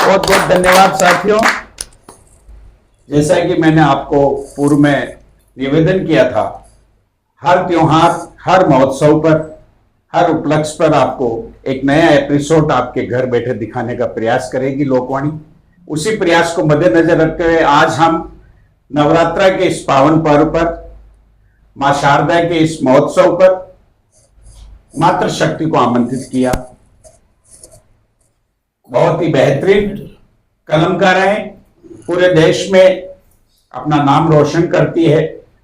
बहुत बहुत धन्यवाद साथियों। जैसा कि मैंने आपको पूर्व में निवेदन किया था, हर त्योहार, हर महोत्सव पर, हर उपलक्ष्य पर आपको एक नया एपिसोड आपके घर बैठे दिखाने का प्रयास करेगी लोकवाणी। उसी प्रयास को मद्देनजर रखते हुए आज हम नवरात्रा के इस पावन पर्व पर, मां शारदा के इस महोत्सव पर मातृशक्ति को आमंत्रित किया। बहुत ही बेहतरीन कलमकार है, पूरे देश में अपना नाम रोशन करती है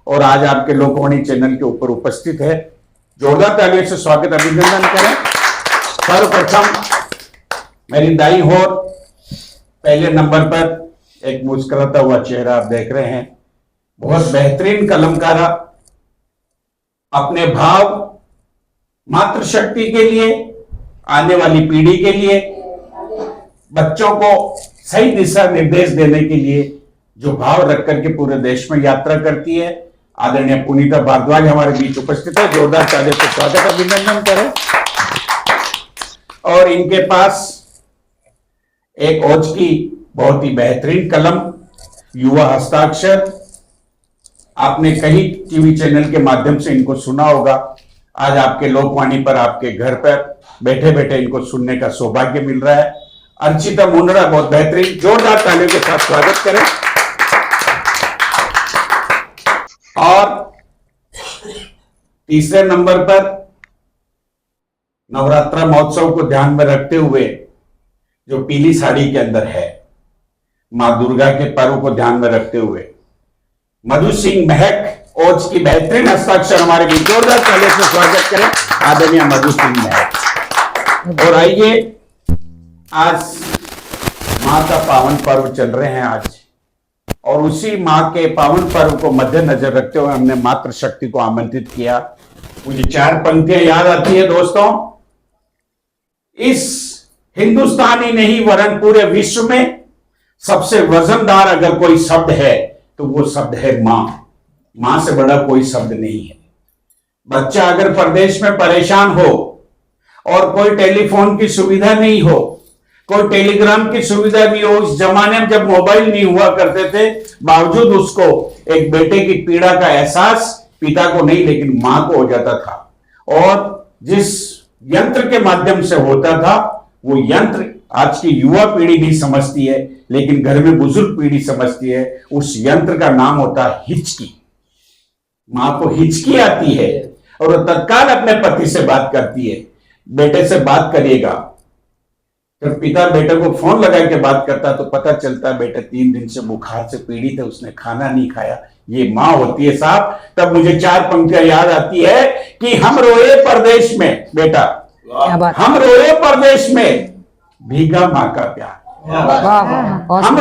और आज आपके लोकवाणी चैनल के ऊपर उपस्थित है। जोरदार तालियों से स्वागत अभिनंदन करें। सर्वप्रथम मेरी दाईं ओर पहले नंबर पर एक मुस्कुराता हुआ चेहरा आप देख रहे हैं। बहुत बेहतरीन कलमकारा, अपने भाव मातृशक्ति के लिए, आने वाली पीढ़ी के लिए, बच्चों को सही दिशा निर्देश देने के लिए जो भाव रख करके पूरे देश में यात्रा करती है, आदरणीय पुनीता भारद्वाज हमारे बीच उपस्थित है। जोरदार तालियों से स्वागत अभिनंदन करें। और इनके पास एक ओज की बहुत ही बेहतरीन कलम, युवा हस्ताक्षर, आपने कई टीवी चैनल के माध्यम से इनको सुना होगा। आज आपके लोकवाणी पर, आपके घर पर बैठे बैठे इनको सुनने का सौभाग्य मिल रहा है। अर्चिता मुंडरा, बहुत बेहतरीन, जोरदार तालियों के साथ स्वागत करें। और तीसरे नंबर पर नवरात्रा महोत्सव को ध्यान में रखते हुए जो पीली साड़ी के अंदर है, मां दुर्गा के पर्व को ध्यान में रखते हुए मधु सिंह महक ओज की बेहतरीन हस्ताक्षर हमारे बीच, जोरदार तालियों से स्वागत करें आदरणीय मधु सिंह महक। और आइए, आज मां का पावन पर्व चल रहे हैं आज, और उसी मां के पावन पर्व को मद्देनजर रखते हुए हमने मातृशक्ति को आमंत्रित किया। मुझे 4 पंक्तियां याद आती है दोस्तों। इस हिंदुस्तान ही नहीं वरन पूरे विश्व में सबसे वजनदार अगर कोई शब्द है तो वो शब्द है मां। मां से बड़ा कोई शब्द नहीं है। बच्चा अगर प्रदेश में परेशान हो और कोई टेलीफोन की सुविधा नहीं हो, कोई टेलीग्राम की सुविधा भी हो, उस जमाने में जब मोबाइल नहीं हुआ करते थे, बावजूद उसको एक बेटे की पीड़ा का एहसास पिता को नहीं लेकिन मां को हो जाता था। और जिस यंत्र के माध्यम से होता था, वो यंत्र आज की युवा पीढ़ी नहीं समझती है, लेकिन घर में बुजुर्ग पीढ़ी समझती है। उस यंत्र का नाम होता है हिचकी। मां को हिचकी आती है और वो तत्काल अपने पति से बात करती है, बेटे से बात करिएगा। जब पिता बेटे को फोन लगा के बात करता तो पता चलता बेटे 3 दिन से बुखार से पीड़ित है, उसने खाना नहीं खाया। ये मां होती है साहब। तब मुझे 4 पंक्तियां याद आती है कि हम रोए परदेश में, बेटा हम रोए परदेश में, भीगा मां का प्यार। हम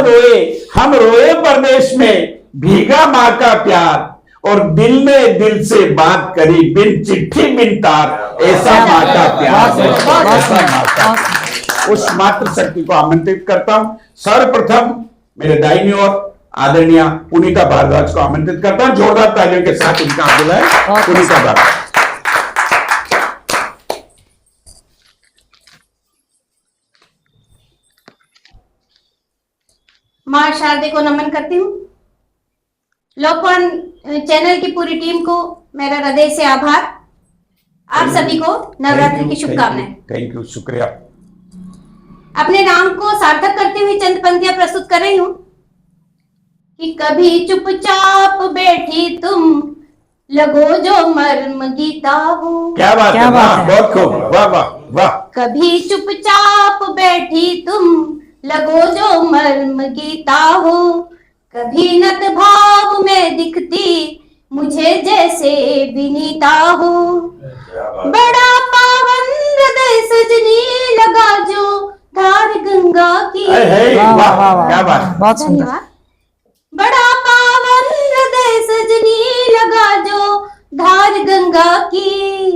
रोए परदेश में, भीगा मां का प्यार, और दिल ने दिल से बात करी बिन चिट्ठी बिन तार, ऐसा मां का प्यार, ऐसा मां का। उस मातृशक्ति को आमंत्रित करता हूं। सर्वप्रथम मेरे दाहिनी ओर आदरणीय पुनीता भारद्वाज को आमंत्रित करता हूं। जोरदार तालियों के साथ इनका आप बुलाएं, पुनीता भारद्वाज। मां शारदे को नमन करती हूँ। लोकवाणी चैनल की पूरी टीम को मेरा हृदय से आभार। आप सभी को नवरात्रि की शुभकामनाएं। थैंक यू, शुक्रिया। अपने नाम को सार्थक करते हुए चंद पंक्तियां प्रस्तुत कर रही हूं कि कभी चुपचाप बैठी तुम, लगो जो मर्म गीता हो। क्या बात है, बहुत खूब, वाह वाह वाह। कभी चुपचाप बैठी तुम, लगो जो मर्म गीता हो। कभी नत भाव में दिखती, मुझे जैसे विनीता हो। बड़ा पावन हृदय सजनी, लगा जो धार गंगा की। क्या बात, बहुत सुंदर। बड़ा पावन हृदय सजनी, लगा जो धार गंगा की।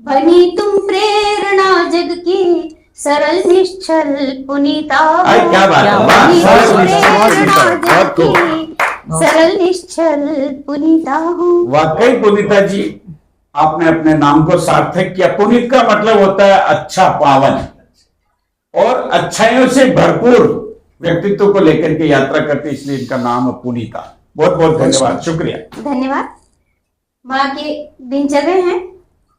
बनी तुम प्रेरणा जग की, सरल निश्चल पुनीता। क्या बात है, सरल निश्चल पुनीता हूँ। वाकई पुनीता जी, आपने अपने नाम को सार्थक किया। पुनीत का मतलब होता है अच्छा, पावन और अच्छाइयों से भरपूर। व्यक्तित्व को लेकर के यात्रा करते, इसलिए इनका नाम है पुनीता। बहुत बहुत धन्यवाद, शुक्रिया। धन्यवाद। माँ के दिन चल रहे हैं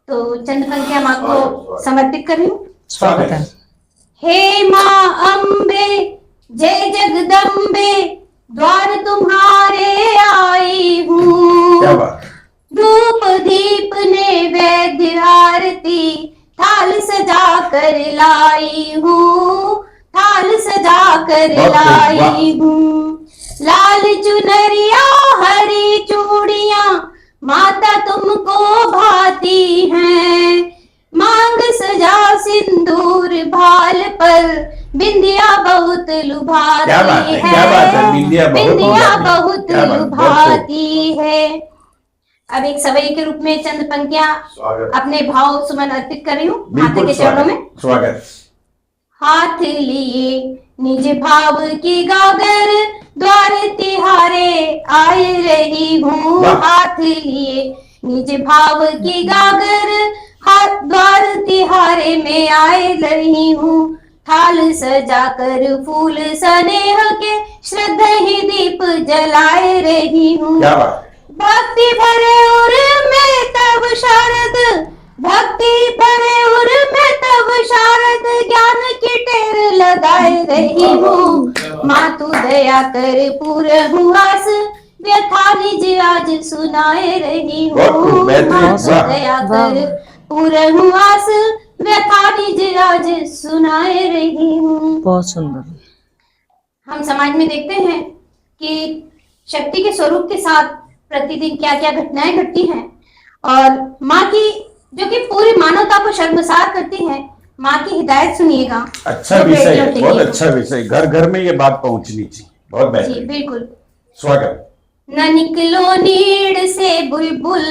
तो चंद पंक्तियां माँ को समर्पित कर रही हूँ। स्वागत है। हे माँ अम्बे जय जगदम्बे, द्वार तुम्हारे आई हूँ। क्या बात है। धूप दीप नैवेद्य आरती थाल सजा कर लाई हूँ, थाल सजा कर लाई हूँ। लाल चुनरिया हरी चूड़ियां माता तुमको भाती हैं, मांग सजा सिंदूर भाल पर बिंदिया बहुत लुभाती क्या बात है, है, क्या बात है, बिंदिया बहुत क्या बात, लुभाती है। अब एक सवई के रूप में चंद पंक्तियां अपने भाव सुमन अर्पित कर रही हूँ माता बिल्कुल के चरणों में। स्वागत। हाथ लिए निज भाव की गागर, द्वार तिहारे आए रही हूँ। वाह। हाथ लिए निज भाव की गागर, हाथ द्वार तिहारे में आए रही हूँ। थाल सजा कर फूल स्नेह के श्रद्धा ही दीप जलाए रही हूँ। क्या बात है। भक्ति भरे उर में तब शारद, भक्ति भरे उर में तब शारद, ज्ञान की टेर लगाए रही हूँ। माँ तू दया कर पूरे हुआस, व्यथा निज आज सुनाए रही बहुत हूँ। खूब, बेहतरीन, माँ तू वाह। दया कर पूरे हुआस, व्यथा निज आज सुनाए रही हूँ। बहुत सुंदर। हम समाज में देखते हैं कि शक्ति के स्वरूप के साथ प्रतिदिन क्या क्या घटनाएं घटती हैं, और माँ की जो कि पूरी मानवता को शर्मसार करती है। माँ की हिदायत सुनिएगा। अच्छा जो विषय बेटियों है, के बहुत लिए। अच्छा विषय, घर घर में ये बात पहुंचनी चाहिए। बहुत जी बेहतरीन, बिल्कुल। स्वागत। न निकलो नीड़ से बुलबुल,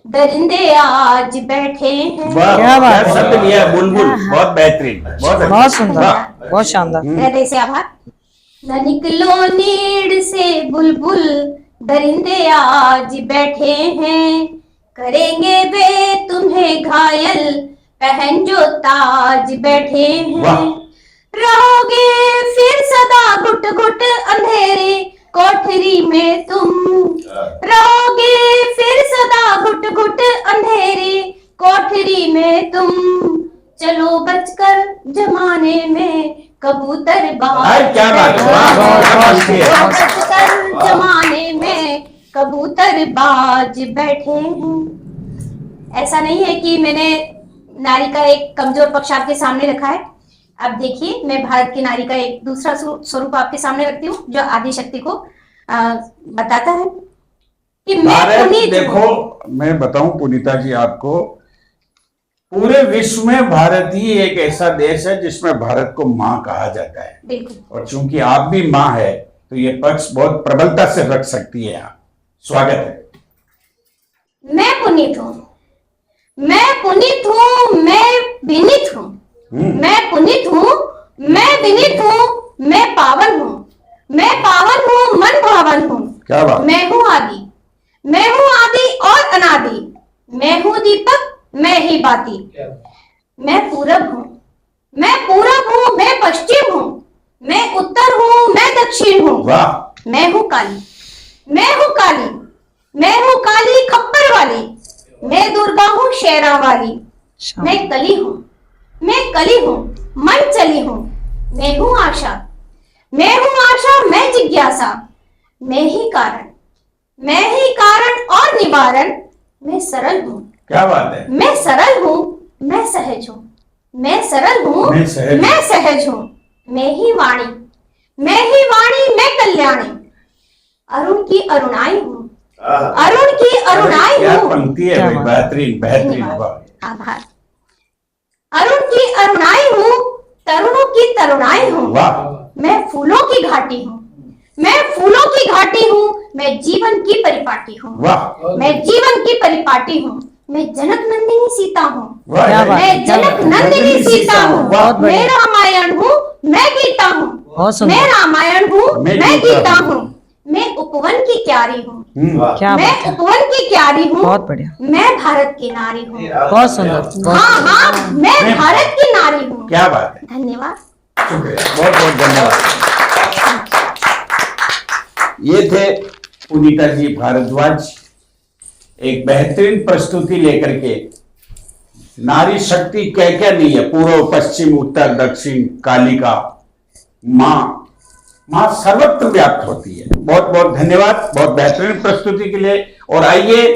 दरिंदे आज बैठे हैं। वाह, क्या बात है। शब्द लिया है, बुलबुल। बहुत बेहतरीन, बहुत अच्छा। बहुत सुंदर, वाह। बहुत शानदार। हृदय से आभार। न निकलो नीड़ से बुलबुल, दरिंदे आज बैठे हैं। करेंगे वे तुम्हें घायल, पहन जो ताज बैठे वाह। हैं। रहोगे फिर सदा घुट घुट अंधेरे कोठरी में तुम, रहोगे फिर सदा घुट घुट अंधेरे कोठरी में तुम। चलो बचकर जमाने में कबूतर बाज, क्या बात है, वाह, क्या बात है। चलो बचकर जमाने में कबूतर बाज बैठे हैं। ऐसा नहीं है कि मैंने नारी का एक कमजोर पक्ष आपके सामने रखा है। अब देखिए, मैं भारत की नारी का एक दूसरा स्वरूप आपके सामने रखती हूँ, जो आदि शक्ति को बताता है कि मैं भारत, पुनीत देखो हूँ। मैं बताऊं पुनीता जी आपको, पूरे विश्व में भारत ही एक ऐसा देश है जिसमें भारत को माँ कहा जाता है। बिल्कुल। और चूंकि आप भी माँ है तो ये पक्ष बहुत प्रबलता से रख सकती है आप। स्वागत है। मैं पुनीत हूँ, मैं पुनीत हूँ, मैं विनीत हूँ। मैं पुनीत हूँ, मैं विनीत हूँ, मैं पावन हूँ, मैं पावन हूँ, मन भावन हूँ। क्या बात। मैं हूँ आदि, मैं हूँ आदि और अनादि। मैं हूँ दीपक, मैं ही बाती। मैं पूरब हूँ, मैं पूरब हूँ, मैं पश्चिम हूँ, मैं उत्तर हूँ, मैं दक्षिण हूँ। वाह। मैं हूँ काली, मैं हूँ काली, मैं हूँ काली खप्पर वाली। मैं दुर्गा हूँ शेरा वाली। मैं कली हूँ, मैं कली हूँ, मन चली हूँ। मैं हूँ आशा, मैं हूँ आशा, मैं जिज्ञासा। मैं ही कारण, मैं ही कारण और निवारण। मैं सरल हूँ, क्या बात है। मैं सरल हूँ, मैं सहज हूँ। मैं सरल हूँ, मैं सहज। मैं सहज हूँ। मैं ही वाणी, मैं ही वाणी, मैं कल्याणी। अरुण की अरुणाई हूँ, अरुण की अरुणाई क्या हूँ। पंक्ति है क्या भाई, बात। बेहतरीन बेहतरीन। धन्यवाद। वाह। आभार। अरुण की अरुणाई हूँ, तरुणों की तरुणाई हूँ। वाह। मैं फूलों की घाटी हूँ, मैं फूलों की घाटी हूँ। मैं जीवन की परिपाटी हूँ, वाह। मैं जीवन की परिपाटी हूँ। मैं जनक नंदिनी सीता हूँ, वाह। क्या बात मैं है, क्या जनक बात है। नंदिनी सीता हूँ। वाह। मैं रामायण हूँ, मैं गीता हूँ। बहुत सुंदर। मैं रामायण हूँ, मैं मैं गीता गीता हूँ। हूँ। मैं उपवन की क्यारी हूँ, क्या मैं बात है। उपवन की क्यारी हूँ। बहुत बढ़िया। मैं भारत की नारी हूँ। बहुत सुंदर, बहुत हाँ हाँ, मैं भारत की नारी हूँ। क्या बात है। धन्यवाद। शुक्रिया, बहुत बहुत धन्यवाद। ये थे पुनीता जी भारद्वाज, एक बेहतरीन प्रस्तुति लेकर के। नारी शक्ति क्या क्या नहीं है, पूर्व पश्चिम उत्तर दक्षिण कालिका माँ सर्वत्र व्याप्त होती है। बहुत बहुत धन्यवाद बहुत बेहतरीन प्रस्तुति के लिए। और आइए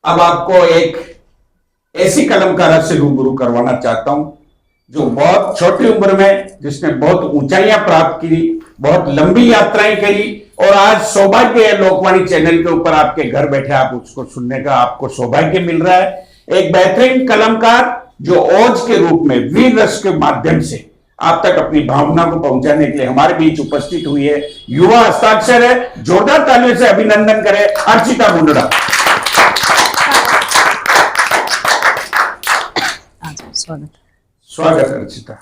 अब आपको एक ऐसी कलमकार से रूबरू करवाना चाहता हूं जो बहुत छोटी उम्र में, जिसने बहुत ऊंचाइयां प्राप्त की, बहुत लंबी यात्राएं करी, और आज सौभाग्य है लोकवाणी चैनल के ऊपर आपके घर बैठे आप उसको सुनने का आपको सौभाग्य मिल रहा है। एक बेहतरीन कलमकार जो ओज के रूप में वीर रस के माध्यम से आप तक अपनी भावना को पहुंचाने के लिए हमारे बीच उपस्थित हुई है। युवा हस्ताक्षर है, जोरदार तालियों से अभिनंदन करें अर्चिता मुंडरा। स्वागत। स्वागत अर्चिता।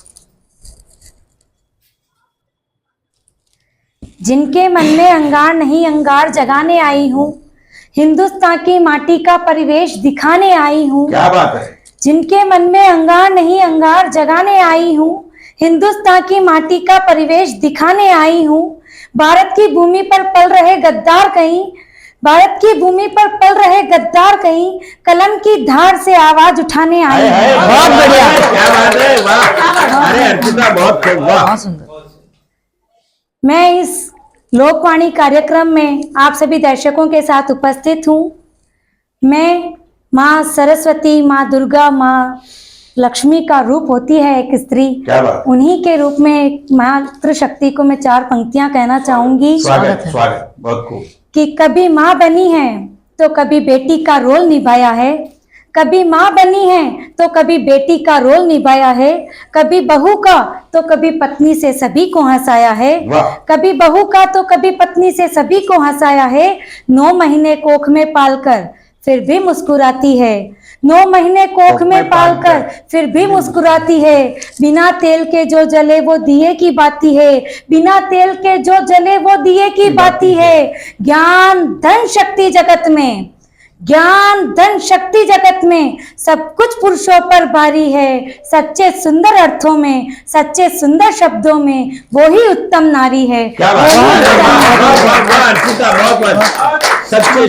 जिनके मन में अंगार नहीं अंगार जगाने आई हूँ, हिंदुस्तान की माटी का परिवेश दिखाने आई हूँ। क्या बात है। जिनके मन में अंगार नहीं अंगार जगाने आई हूँ, हिंदुस्तान की माटी का परिवेश दिखाने आई हूँ। भारत की भूमि पर पल रहे गद्दार कहीं, भारत की भूमि पर पल रहे गद्दार कहीं, कलम की धार से आवाज उठाने आई हूँ। बहुत बढ़िया। क्या बात है, वाह। अरे अर्चिता बहुत खूब, वाह। बहुत सुंदर। मैं इस लोकवाणी कार्यक्रम में आप सभी दर्शकों के साथ उपस्थित हूँ। मैं माँ सरस्वती, माँ दुर्गा, माँ लक्ष्मी का रूप होती है एक स्त्री, क्या बात। उन्हीं के रूप में मातृशक्ति को मैं 4 पंक्तियां कहना चाहूंगी। स्वागत स्वागत, बहुत खूब। कि कभी माँ बनी है तो कभी बेटी का रोल निभाया है, कभी माँ बनी है तो कभी बेटी का रोल निभाया है, कभी बहू का तो कभी पत्नी से सभी को हंसाया है, वाह। कभी बहू का तो कभी पत्नी से सभी को हंसाया है। 9 महीने कोख में पालकर फिर भी मुस्कुराती है, 9 महीने कोख में पालकर फिर भी मुस्कुराती है। बिना तेल के जो जले वो दिए की बाती है, बिना तेल के जो जले वो दिए की बाती है। ज्ञान धन शक्ति जगत में, ज्ञान धन शक्ति जगत में सब कुछ पुरुषों पर भारी है। सच्चे सुंदर अर्थों में, सच्चे सुंदर शब्दों में वो ही उत्तम नारी है। क्या बात है, अर्चिता बहुत सच्चे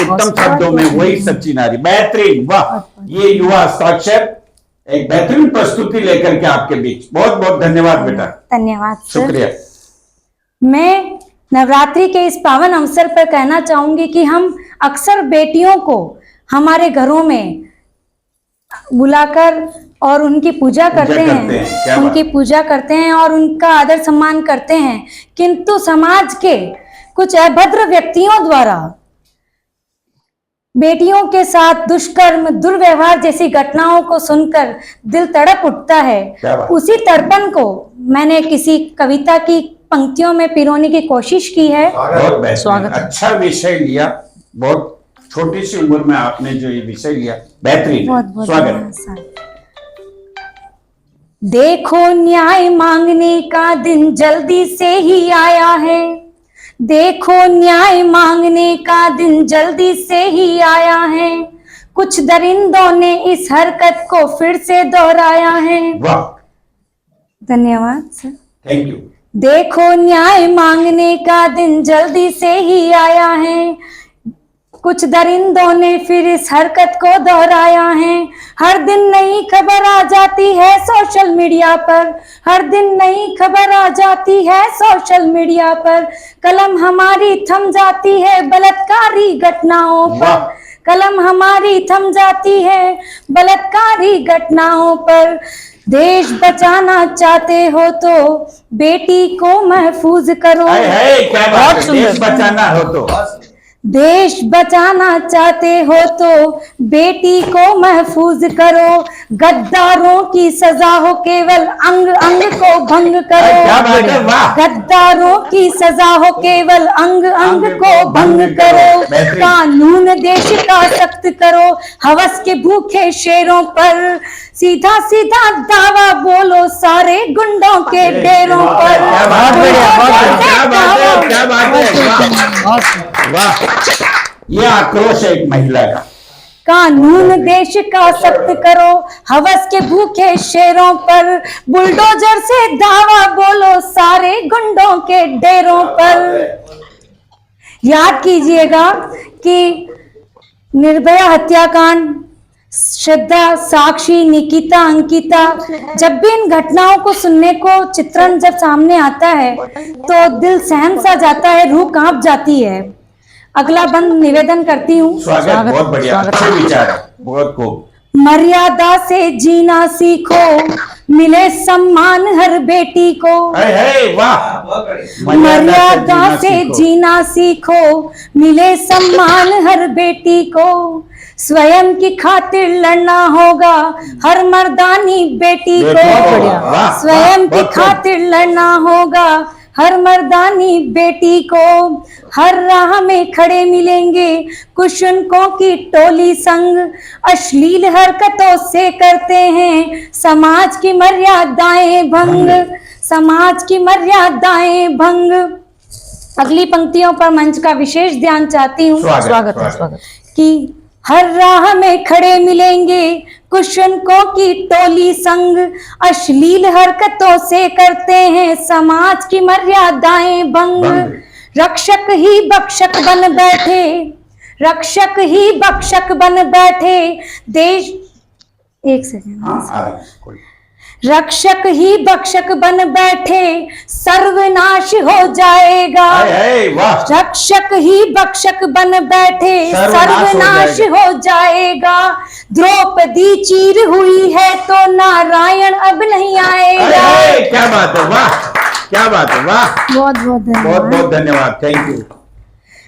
उत्तम शब्दों में वही सच्ची नारी, बेहतरीन, वाह। ये युवा हस्ताक्षर एक बेहतरीन प्रस्तुति लेकर के आपके बीच। बहुत बहुत धन्यवाद बेटा। धन्यवाद सर। शुक्रिया। मैं नवरात्रि के इस पावन अवसर पर कहना चाहूंगी कि हम अक्सर बेटियों को हमारे घरों में बुलाकर और उनकी पूजा करते हैं, उनकी पूजा करते हैं और उनका आदर सम्मान करते हैं, किंतु समाज के कुछ अभद्र व्यक्तियों द्वारा बेटियों के साथ दुष्कर्म दुर्व्यवहार जैसी घटनाओं को सुनकर दिल तड़प उठता है। उसी तड़पन को मैंने किसी कविता की पंक्तियों में पिरोने की कोशिश की है। स्वागत। अच्छा विषय लिया, बहुत छोटी सी उम्र में आपने जो ये विषय लिया, बेहतरीन। बहुत बहुत स्वागत। देखो न्याय मांगने का दिन जल्दी से ही आया है, देखो न्याय मांगने का दिन जल्दी से ही आया है। कुछ दरिंदों ने इस हरकत को फिर से दोहराया है। वाह, धन्यवाद सर। Thank you. देखो न्याय मांगने का दिन जल्दी से ही आया है, कुछ दरिंदों ने फिर इस हरकत को दोहराया है। हर दिन नई खबर आ जाती है सोशल मीडिया पर, हर दिन नई खबर आ जाती है सोशल मीडिया पर। कलम हमारी थम जाती है बलात्कारी घटनाओं पर, कलम हमारी थम जाती है बलात्कारी घटनाओं पर। देश बचाना चाहते हो तो बेटी को महफूज करो। क्या बात है, देश बचाना हो तो, देश बचाना चाहते हो तो बेटी को महफूज करो। गद्दारों की सजा हो केवल अंग अंग को भंग करो, गद्दारों की सजा हो केवल अंग अंग को भंग करो। कानून देश का सख्त करो, हवस के भूखे शेरों पर सीधा सीधा दावा बोलो सारे गुंडों के डेरों पर। क्या बात है, वाह। ये आक्रोश है एक महिला का। कानून देश का सख्त करो, हवस के भूखे शेरों पर, बुलडोजर से दावा बोलो सारे गुंडों के डेरों पर। याद कीजिएगा कि निर्भया हत्याकांड, श्रद्धा, साक्षी, निकिता, अंकिता, जब भी इन घटनाओं को सुनने को चित्रण जब सामने आता है तो दिल सहम सा जाता है, रूह कांप जाती है। अगला बंद निवेदन करती हूँ। स्वागत, बहुत बढ़िया, अच्छे विचार है, बहुत खूब। मर्यादा से जीना सीखो, मिले सम्मान हर बेटी को। वाह, मर्यादा से जीना सीखो, मिले सम्मान हर बेटी को। स्वयं की खातिर लड़ना होगा हर मर्दानी बेटी को। स्वयं की खातिर लड़ना होगा हर मर्दानी बेटी को। हर राह में खड़े मिलेंगे कुशुनकों की टोली संग, अश्लील हरकतों से करते हैं समाज की मर्यादाएं भंग, समाज की मर्यादाएं भंग। अगली पंक्तियों पर मंच का विशेष ध्यान चाहती हूँ। स्वागत। कि हर राह में खड़े मिलेंगे कुशुनकों की टोली संग, अश्लील हरकतों से करते हैं समाज की मर्यादाएं भंग। रक्षक ही बक्षक बन बैठे, रक्षक ही बक्षक बन बैठे देश। एक सेकंड। रक्षक ही बक्षक बन बैठे सर्वनाश हो जाएगा। रक्षक ही बक्षक बन बैठे सर्वनाश हो जाएगा। द्रौपदी चीर हुई है तो नारायण अब नहीं आएगा। क्या बात है, वाह, क्या बात है, वाह, बहुत बहुत बहुत बहुत धन्यवाद, थैंक यू।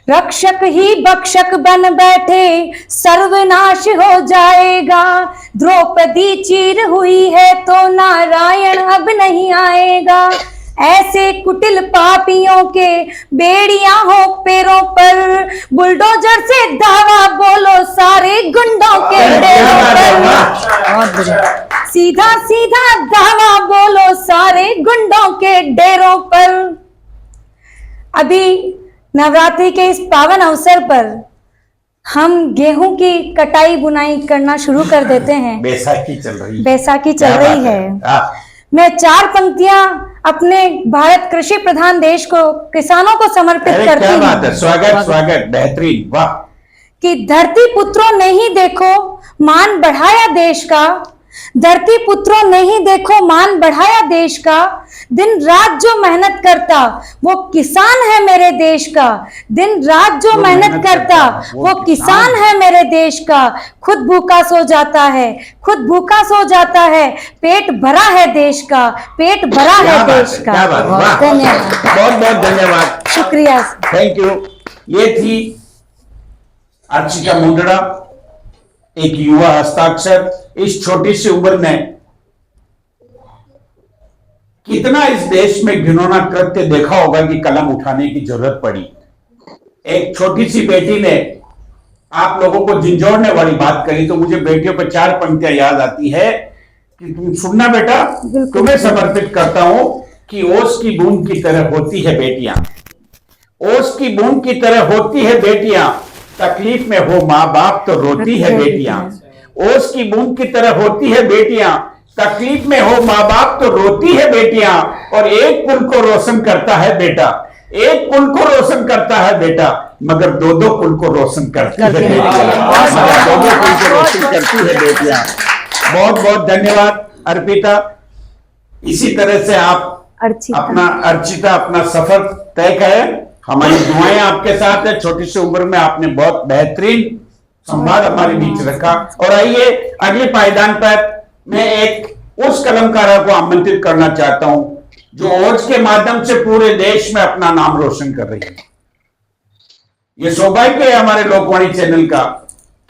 रक्षक ही बक्षक बन बैठे सर्वनाश हो जाएगा। द्रौपदी चीर हुई है तो नारायण अब नहीं आएगा। ऐसे कुटिल पापियों के बेड़ियां हो पैरों पर, बुलडोजर से दावा बोलो सारे गुंडों के डेरों पर। सीधा सीधा दावा बोलो सारे गुंडों के डेरों पर। अभी नवरात्रि के इस पावन अवसर पर हम गेहूं की कटाई बुनाई करना शुरू कर देते हैं। बैसाखी चल रही है, बैसाखी चल रही है। मैं 4 पंक्तियां अपने भारत कृषि प्रधान देश को, किसानों को समर्पित करती हूँ। क्या बात है, स्वागत स्वागत, बेहतरीन, वाह। कि धरती पुत्रों ने ही देखो मान बढ़ाया देश का, धरती पुत्रों ने ही देखो मान बढ़ाया देश का। दिन रात जो मेहनत करता वो किसान है मेरे देश का। दिन रात जो मेहनत करता वो किसान है मेरे देश का। खुद भूखा सो जाता है, खुद भूखा सो जाता है, पेट भरा है देश का, पेट भरा है देश का। धन्यवाद, बहुत बहुत धन्यवाद, शुक्रिया, थैंक यू। ये थी अर्चिका मुंदड़ा, एक युवा हस्ताक्षर। इस छोटी सी उम्र में कितना इस देश में घिनौना कृत्य देखा होगा कि कलम उठाने की जरूरत पड़ी। एक छोटी सी बेटी ने आप लोगों को झिंझोड़ने वाली बात करी तो मुझे बेटियों पर 4 पंक्तियां याद आती है कि तुम सुनना बेटा, तुम्हें समर्पित करता हूं कि ओस की बूंद की तरह होती है बेटियां, ओस की बूंद की तरह होती है बेटियां, तकलीफ में हो माँ बाप तो रोती है बेटियां। ओस की बूंद की तरह होती है बेटियां, तकलीफ में हो माँ बाप तो रोती है बेटियां। और एक कुल को रोशन करता है बेटा, एक कुल को रोशन करता है बेटा, मगर 2-2 कुल को रोशन करती है बेटियां, मगर 2-2 कुल को रोशन करती है बेटियां। बहुत बहुत धन्यवाद अर्पिता। इसी तरह से आप अर्चिता अपना सफर तय करें। हमारी दुआएं आपके साथ है। छोटी सी उम्र में आपने बहुत बेहतरीन संवाद हमारे बीच रखा। और आइए अगले पायदान पर मैं एक उस कलमकारा को आमंत्रित करना चाहता हूं जो ओज के माध्यम से पूरे देश में अपना नाम रोशन कर रही है। ये सौभाग्य है हमारे लोकवाणी चैनल का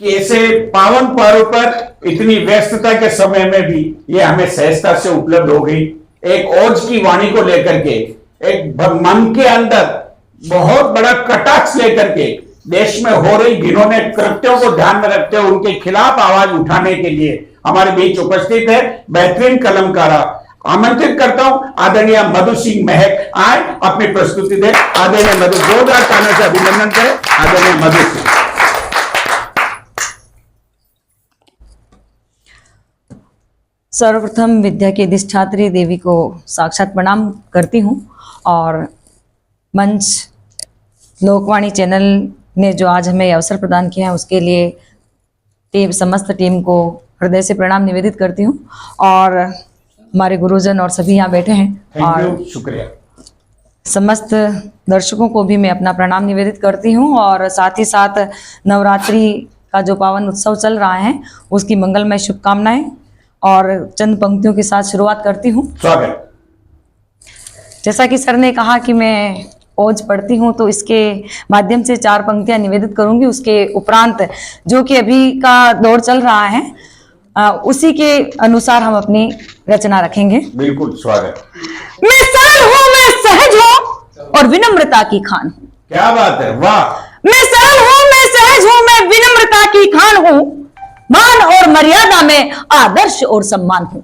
कि ऐसे पावन पर्व पर इतनी व्यस्तता के समय में भी ये हमें सहजता से उपलब्ध हो गई। एक ओज की वाणी को लेकर के, एक मन के अंदर बहुत बड़ा कटाक्ष लेकर के देश में हो रही घिनौने कृत्यों को ध्यान में रखते हुए उनके खिलाफ आवाज उठाने के लिए हमारे बीच उपस्थित है बेहतरीन कलमकारा। आमंत्रित करता हूं आदरणीय मधु सिंह महक आए अपनी प्रस्तुति दे। आदरणीय मधु, जोरदार ताने से अभिनंदन करें आदरणीय मधु सिंह। सर्वप्रथम विद्या की अधिष्ठात्री देवी को साक्षात प्रणाम करती हूँ और मंच लोकवाणी चैनल ने जो आज हमें अवसर प्रदान किया है उसके लिए समस्त टीम को हृदय से प्रणाम निवेदित करती हूँ और हमारे गुरुजन और सभी यहाँ बैठे हैं थैंक और यू, शुक्रिया। समस्त दर्शकों को भी मैं अपना प्रणाम निवेदित करती हूँ और साथ ही साथ नवरात्रि का जो पावन उत्सव चल रहा है उसकी मंगलमय शुभकामनाएं और चंद पंक्तियों के साथ शुरुआत करती हूँ। स्वागत। जैसा कि सर ने कहा कि मैं ओज पढ़ती हूँ तो इसके माध्यम से 4 पंक्तियां निवेदित करूंगी। उसके उपरांत जो कि अभी का दौर चल रहा है उसी के अनुसार हम अपनी रचना रखेंगे। बिल्कुल स्वागत। मैं सरल हूँ, मैं सहज हूँ और विनम्रता की खान हूँ। क्या बात है, वाह। मैं सरल हूँ, मैं सहज हूँ, मैं विनम्रता की खान हूँ। मान और मर्यादा में आदर्श और सम्मान हूँ।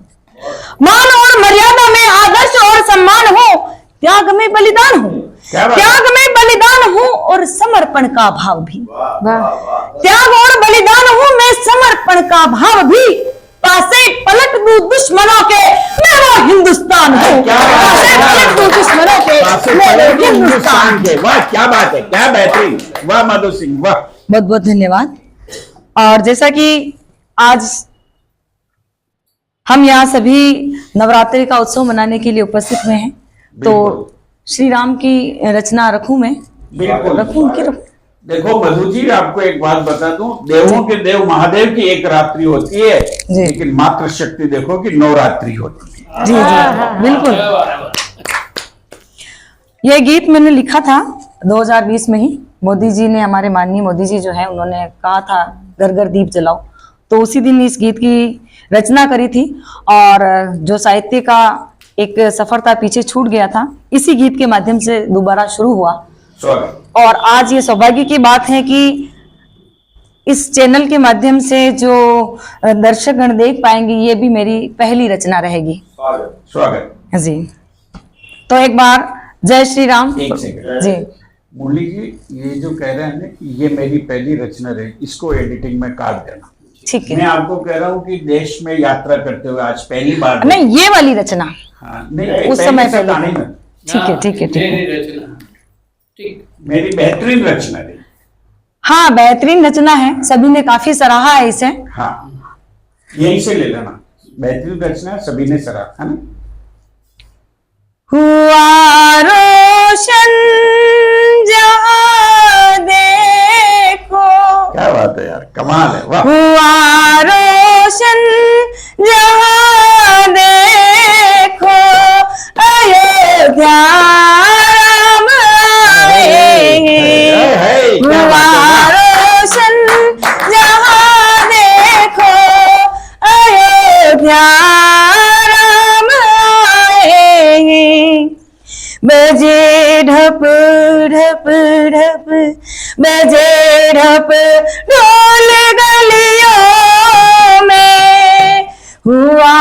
मान और मर्यादा में आदर्श और सम्मान हूँ। त्याग में बलिदान हूँ। क्या बात? त्याग में बलिदान हूँ और समर्पण का भाव भी। त्याग और बलिदान हूँ, मैं समर्पण का भाव भी। पासे पलट दूं दुश्मनों के, मैं वो हिंदुस्तान हूँ। क्या बात है, पासे पलट दूं दुश्मनों के, पासे मैं वो पलट दूं हिंदुस्तान हिंदुस्तान के। वाह, क्या बात है, क्या बेहतरीन, वाह मधु सिंह, वाह। बहुत बहुत धन्यवाद। और जैसा कि आज हम यहाँ सभी नवरात्रि का उत्सव मनाने के लिए उपस्थित हुए हैं तो बिल्कुल। श्री राम की रचना रखूं मैं? बिल्कुल रखूं कि देखो मधु जी, आपको एक बात बता दूं, देवों के देव महादेव की एक रात्रि होती है, लेकिन मातृ शक्ति देखो कि नवरात्रि होती है। जी जी बिल्कुल। यह गीत मैंने लिखा था 2020 में ही। मोदी जी ने, हमारे माननीय मोदी जी जो है, उन्होंने कहा था घर घर दीप जलाओ, तो उसी दिन इस गीत की रचना करी थी और जो साहित्य का एक सफर था पीछे छूट गया था, इसी गीत के माध्यम से दोबारा शुरू हुआ। स्वागत। और आज ये सौभाग्य की बात है कि इस चैनल के माध्यम से जो दर्शकगण देख पाएंगे, ये भी मेरी पहली रचना रहेगी। स्वागत जी, तो एक बार जय श्री राम। एक सेकंड जी, मुरली जी, ये जो कह रहे हैं ना कि ये मेरी पहली रचना रही, इसको एडिटिंग में काट देना। ठीक है। मैं आपको कह रहा हूँ कि देश में यात्रा करते हुए आज पहली बार नहीं, ये वाली रचना। हाँ, नहीं, उस समय से पहले। गाने में। ठीक है, ठीक है, ठीक है। मेरी बेहतरीन रचना रही। हाँ, बेहतरीन रचना है, सभी ने काफी सराहा है इसे। हाँ, यहीं से ले लेना, बेहतरीन रचना सभी ने सराहा, है ना। हुआ रोशन जहां देखो, क्या बात है यार, कमाल है, वाह। हुआ रोशन जहां देखो, अयोध्या राम आए। हुआ रोशन जहां देखो, अयोध्या राम आए। बजे ढप ढप ढप, बजे ढप ढोल गलियों में, हुआ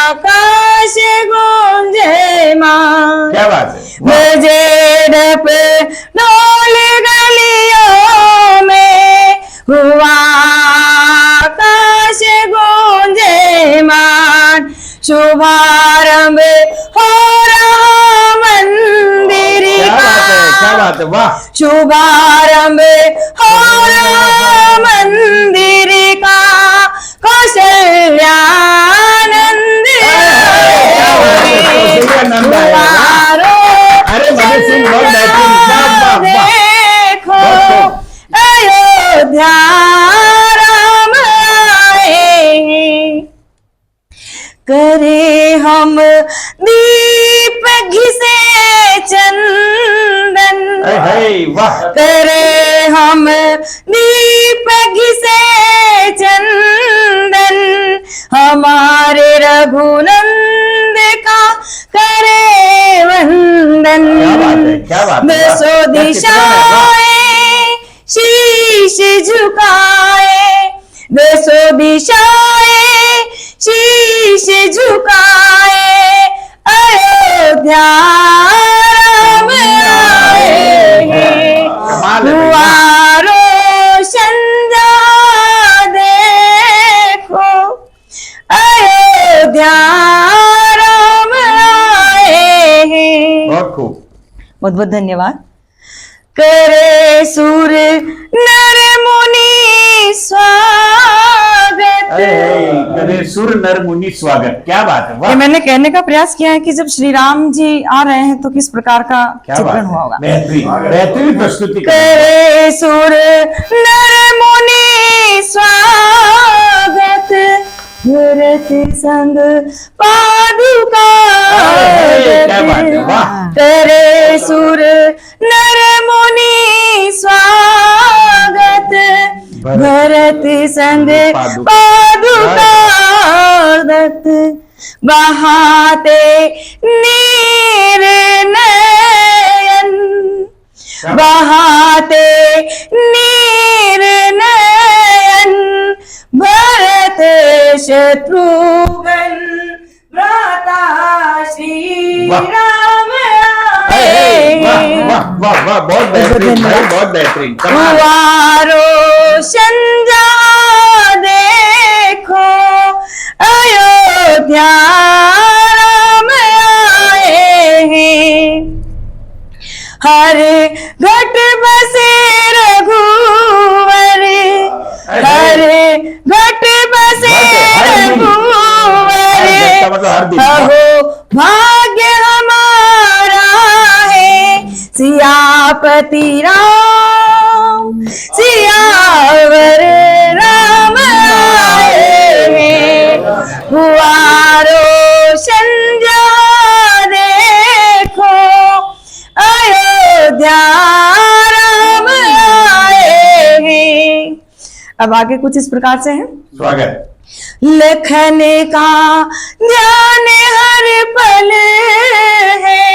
आकाश गूंजे मां। क्या बात है, वाह। बजे ढप ढोल गलियों में, हुआ आकाश गूंजे मान। शुभारंभ हो रहा मंदिर का, क्या बात है, वाह। शुभारंभ हो रहा मंदिर का, कौशल्यानंद अरे मधु सिंह, बहुत बेहतरीन, वाह, वाह, वाह। देखो बहुत खूब। अयोध्या राम आए। करे हम दीप घिसे चंदन, वाह। करे हम दीप घिसे चंदन, हमारे रघुनंद का करे वंदन। क्या बात है, क्या बात है, दसों वाह। दिशाएं शीश झुकाए, दसों दिशाएं शीश झुकाए, अयोध्या राम आए। कमाल है, हुआ रोशन जहां देखो, अयोध्या बहुत बहुत धन्यवाद। करे सुर नर मुनि स्वागत। करे सुर नर मुनि स्वागत, क्या बात है, ये वाह मैंने कहने का प्रयास किया है कि जब श्री राम जी आ रहे हैं तो किस प्रकार का क्या बात चित्रण हुआ होगा। है, बेहतरीन बेहतरीन प्रस्तुति कर करे सुर नर मुनि स्वागत, भरत संग पादुका। क्या बात है, वाह करे सुर नर मुनि स्वागत, भरत संग पादुका दत्त, बहाते नीर नयन, बहाते नीर नयन, भरत शत्रुघ्न भ्राता श्री वाह। राम वाह वाह वाह वाह, बहुत बेहतरीन भाई, बहुत बेहतरीन, कमाल। हुआरो संजा देखो, अयोध्या राम आए हैं, हर घट बसे रघुवर, हर घट बसे रघुवर, अहो भाग्य हमारा है, सियापति राम सियावर राम आए हैं, हुआरो संजा देखो, अयोध्या राम आए हैं। अब आगे कुछ इस प्रकार से है। स्वागत। लखन का ध्यान हर पल है,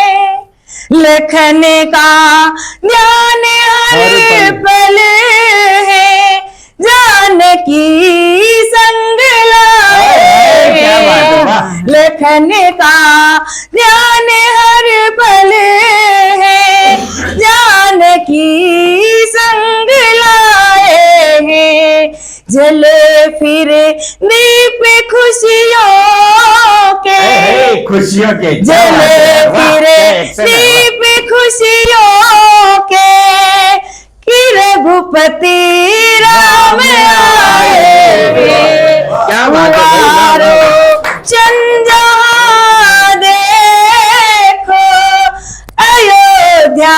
लखन का ध्यान हर पल है, जानकी संग लाए, लखन का ध्यान हर पल है, जानकी संग लाए हैं, जले फिरे दीप खुशियों के, खुशियों के जले फिरे दीप खुशियों के, कि रघुपति राम आए, क्या बात है, चंदा देखो, अयोध्या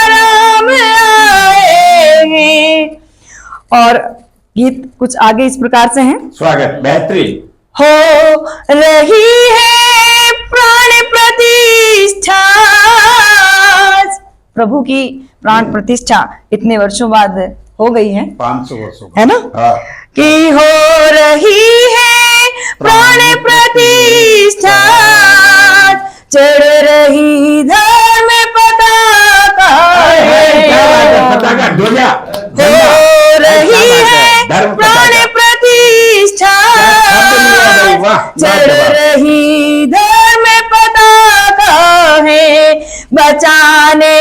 राम आए हैं। और गीत कुछ आगे इस प्रकार से हैं। स्वागत, बेहतरीन। हो रही है प्राण प्रतिष्ठा, प्रभु की प्राण प्रतिष्ठा इतने वर्षों बाद हो गई है, 500 वर्षों है ना, हाँ। कि हो रही है प्राण प्रतिष्ठा, चढ़ रही धर्म पताका है, पताका ध्वजा हो रही है प्राण प्रतिष्ठा, चढ़ रही धर्म पताका है, बचाने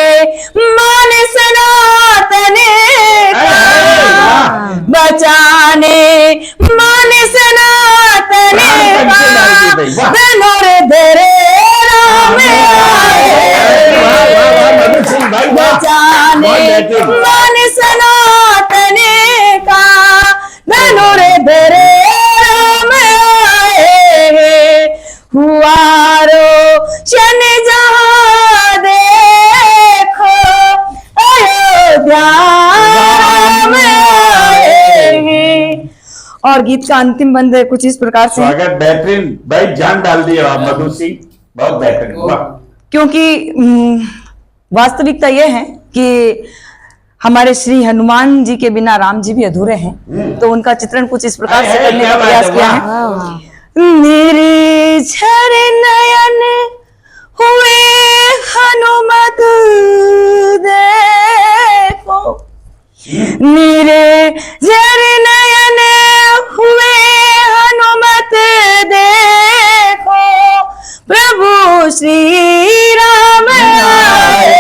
मान सनातन का, बचाने मान सनातन का, धनुर्धर राम आए, बचाने मान सनातन का, धनुर्धर राम आए, हुआरो शन जहाँ देखो, अयोध्या राम आए। और गीत का अंतिम बंद कुछ इस प्रकार से। स्वागत, बेहतरीन भाई, जान डाल दिए आप मधु सिंह, बहुत बेहतरीन, वाह। क्योंकि वास्तविकता यह है कि हमारे श्री हनुमान जी के बिना राम जी भी अधूरे हैं, तो उनका चित्रण कुछ इस प्रकार से करने का प्रयास किया है। निर्झर नयन हुए हनुमत देखो, निर्झर नयन हुए हनुमत देखो, प्रभु श्री राम आए,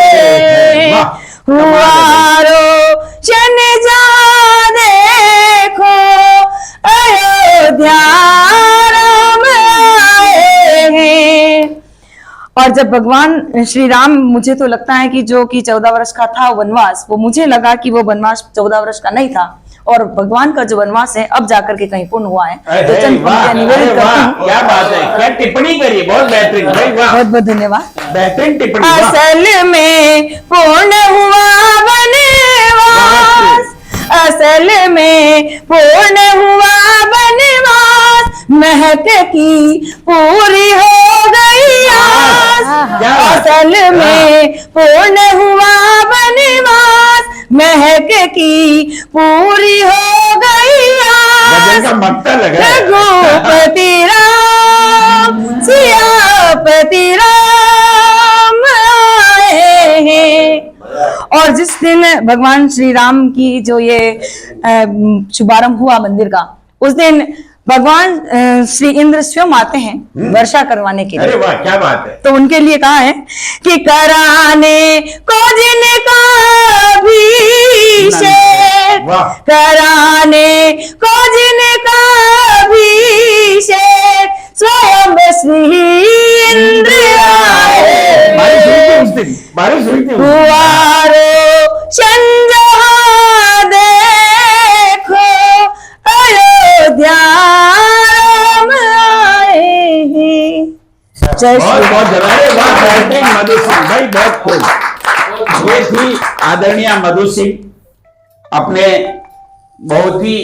हुआरो शन जा देखो, अयोध्या राम आए हैं। और और जब भगवान श्री राम, मुझे तो लगता है कि जो कि 14 वर्ष का था वनवास, वो मुझे लगा कि वो वनवास 14 वर्ष का नहीं था, और भगवान का जो वनवास है अब जाकर के कहीं पूर्ण हुआ है। तो चंद पंक्तियां निवेदित करती हूँ। क्या बात है, क्या टिप्पणी करी, बहुत बेहतरीन भाई, वाह, बहुत बहुत धन्यवाद। बेहतरीन टिप्पणी, वाह। असल में पूर्ण हुआ वनवास, असल में पूर्ण हुआ वनवास, महक की पूरी हो गई आस। क्या बात। असल में पूर्ण हुआ वनवास, महक की पूरी हो गई गजल का आस। मक्ता लग रहा है। रघुपति राम सियापति राम आए हैं। और जिस दिन भगवान श्री राम की जो ये शुभारंभ हुआ मंदिर का, उस दिन भगवान श्री इंद्र स्वयं आते हैं वर्षा करवाने के अरे लिए। वाह, क्या बात है। तो उनके लिए कहा है कि कराने को जिनका अभिषेक, वाह। कराने को जिनका अभिषेक, स्वयं श्री इंद्र आए। बारिश हुई थी उस दिन, बारिश हुई थी उस दिन। हुआरो संजहा देखो, अयोध्या राम आए हैं। जय बहुत श्री बहुत धन्यवाद, वाह, बेहतरीन मधु सिंह भाई, बहुत खूब। ये थी आदरणीय मधु सिंह, अपने बहुत ही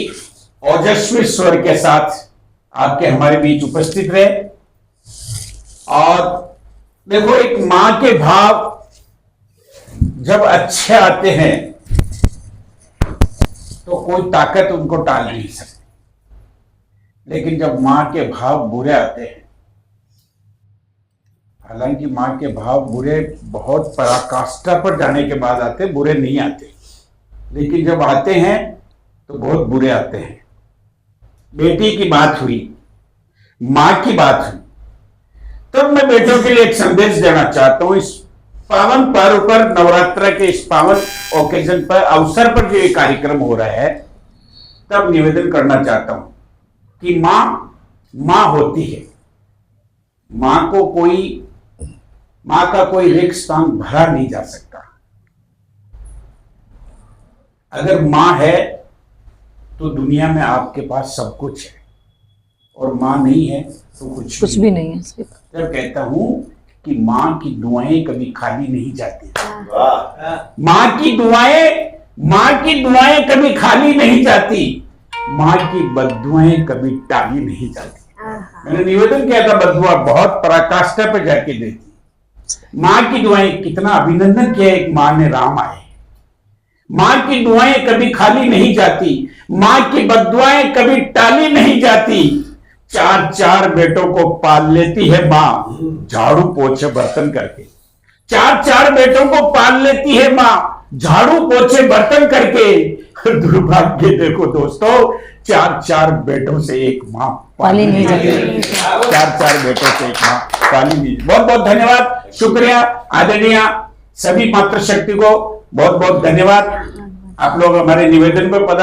ओजस्वी स्वर के साथ आपके हमारे बीच उपस्थित रहे। और देखो, एक मां के भाव जब अच्छे आते हैं तो कोई ताकत उनको टाल नहीं सकती, लेकिन जब मां के भाव बुरे आते हैं, हालांकि मां के भाव बुरे बहुत पराकाष्ठा पर जाने के बाद आते, बुरे नहीं आते, लेकिन जब आते हैं तो बहुत बुरे आते हैं। बेटी की बात हुई, मां की बात हुई, तब मैं बेटों के लिए एक संदेश देना चाहता हूं। इस पावन पर्व पर, नवरात्र के इस पावन ओकेजन पर, अवसर पर जो ये कार्यक्रम हो रहा है, तब निवेदन करना चाहता हूं कि मां होती है। मां का कोई रिक्त स्थान भरा नहीं जा सकता। अगर मां है तो दुनिया में आपके पास सब कुछ है, और मां नहीं है तो कुछ भी नहीं है। जब कहता हूं कि मां की दुआएं कभी खाली नहीं जाती, मां की दुआएं कभी खाली नहीं जाती, मां की बद्दुआएं कभी टाली नहीं जाती। मैंने निवेदन किया था, बद्दुआ बहुत पराकाष्ठा पे जाके देती। मां की दुआएं, कितना अभिनंदन किया एक मां ने, राम आए। मां की दुआएं कभी खाली नहीं जाती, मां की बद्दुआएं कभी टाली नहीं जाती। 4 बेटों को पाल लेती है मां, झाड़ू पोछे बर्तन करके। 4 बेटों को पाल लेती है मां, झाड़ू पोछे बर्तन करके। दुर्भाग्य देखो दोस्तों, 4 बेटों से एक मां पाली नहीं जाती। 4 बेटों से एक मां पाली नहीं। बहुत बहुत धन्यवाद, शुक्रिया आदरणीय सभी मातृशक्ति को बहुत बहुत धन्यवाद। आप लोग हमारे निवेदन पर